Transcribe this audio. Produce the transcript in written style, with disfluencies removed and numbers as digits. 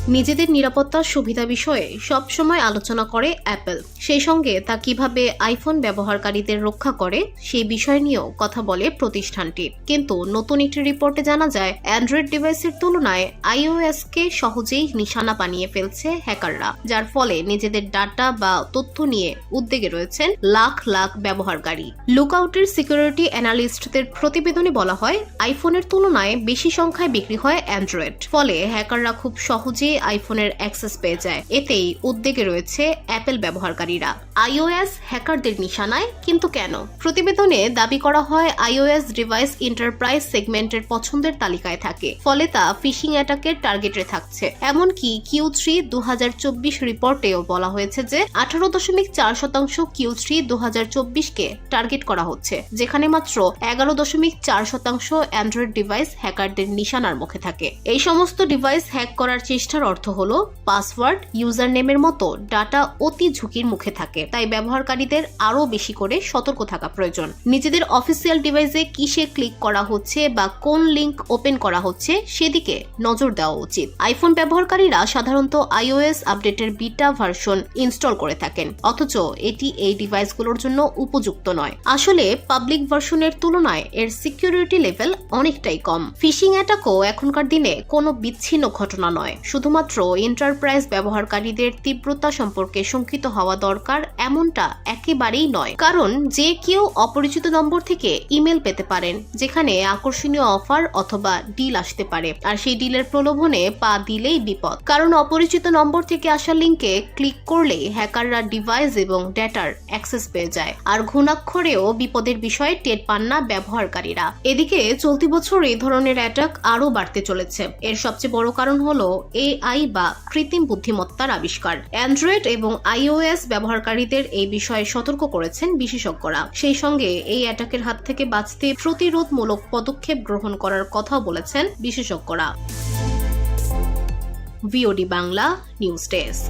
নিজেদের নিরাপত্তার সুবিধা বিষয়ে সবসময় আলোচনা করে অ্যাপল। সেই সঙ্গে তা কিভাবে আইফোন ব্যবহারকারীদের রক্ষা করে সেই বিষয় নিয়েও কথা বলে প্রতিষ্ঠানটি। কিন্তু নতুন একটি রিপোর্টে জানা যায়, অ্যান্ড্রয়েড ডিভাইসের তুলনায় আইওএসকে সহজেই নিশানা বানিয়ে ফেলছে হ্যাকাররা, যার ফলে নিজেদের ডাটা বা তথ্য নিয়ে উদ্বেগে রয়েছেন লাখ লাখ ব্যবহারকারী। লুকআউটের সিকিউরিটি অ্যানালিস্টদের প্রতিবেদনে বলা হয়, আইফোনের তুলনায় বেশি সংখ্যায় বিক্রি হয় অ্যান্ড্রয়েড, ফলে হ্যাকাররা খুব সহজেই আইফোনের অ্যাক্সেস পেয়ে যায়। এতেই উদ্বেগে রয়েছে অ্যাপল ব্যবহারকারীরা। আইওএস হ্যাকারদের নিশানায়, কিন্তু কেন? প্রতিবেদনে দাবি করা হয়, আইওএস ডিভাইস এন্টারপ্রাইজ সেগমেন্টের পছন্দের তালিকায় থাকে, ফলে তা ফিশিং অ্যাটাকের টার্গেটে থাকছে। এমনকি Q3 2024 রিপোর্টেও বলা হয়েছে যে 18.4% Q3 2024-কে টার্গেট করা হচ্ছে, যেখানে মাত্র 11.4% অ্যান্ড্রয়েড ডিভাইস হ্যাকারদের নিশানার মুখে থাকে। এই সমস্ত ডিভাইস হ্যাক করার চেষ্টার অর্থ হলো পাসওয়ার্ড, ইউজার নেমের মতো ডাটা অতি ঝুঁকির মুখে থাকে। তাই ব্যবহারকারীদের আরও বেশি করে সতর্ক থাকা প্রয়োজন। নিজেদের অফিসিয়াল ডিভাইসে কিসে ক্লিক করা হচ্ছে বা কোন লিংক ওপেন করা হচ্ছে সেদিকে নজর দেওয়া উচিত। আইফোন ব্যবহারকারীরা সাধারণত আইওএস আপডেটের বিটা ভার্সন ইনস্টল করে থাকেন, অথচ এটি এই ডিভাইসগুলোর জন্য উপযুক্ত নয়। আসলে পাবলিক ভার্সনের তুলনায় এর সিকিউরিটি লেভেল অনেকটাই কম। ফিশিং অ্যাটাকও এখনকার দিনে কোনো বিচ্ছিন্ন ঘটনা নয়। শুধুমাত্র এন্টারপ্রাইজ ব্যবহারকারীদের তীব্রতা সম্পর্কে শঙ্কিত হওয়া দরকার এমনটা একেবারেই নয়, কারণ যে কেউ অপরিচিত নম্বর থেকে ইমেল পেতে পারেন, যেখানে আকর্ষণীয় অফার অথবা ডিল আসতে পারে। আর সেই ডিলের প্রলোভনে পা দিলেই বিপদ, কারণ অপরিচিত নম্বর থেকে আসা লিঙ্কে ক্লিক করলেই হ্যাকাররা ডিভাইস এবং ডেটার অ্যাক্সেস পেয়ে যায়। আর ঘুণাক্ষরেও বিপদের বিষয়ে টের পান না ব্যবহারকারীরা। এদিকে চলতি বছর এই ধরনের অ্যাটাক আরও বাড়তে চলেছে। এর সবচেয়ে বড় কারণ হলো AI বা কৃত্রিম বুদ্ধিমত্তার আবিষ্কার। অ্যান্ড্রয়েড এবং iOS ব্যবহারকারীদের এই বিষয়ে সতর্ক করেছেন বিশেষজ্ঞরা। সেই সঙ্গে এই অ্যাটাকের হাত থেকে বাঁচতে প্রতিরোধমূলক পদক্ষেপ গ্রহণ করার কথাও বলেছেন বিশেষজ্ঞরা। VOD Bangla news desk.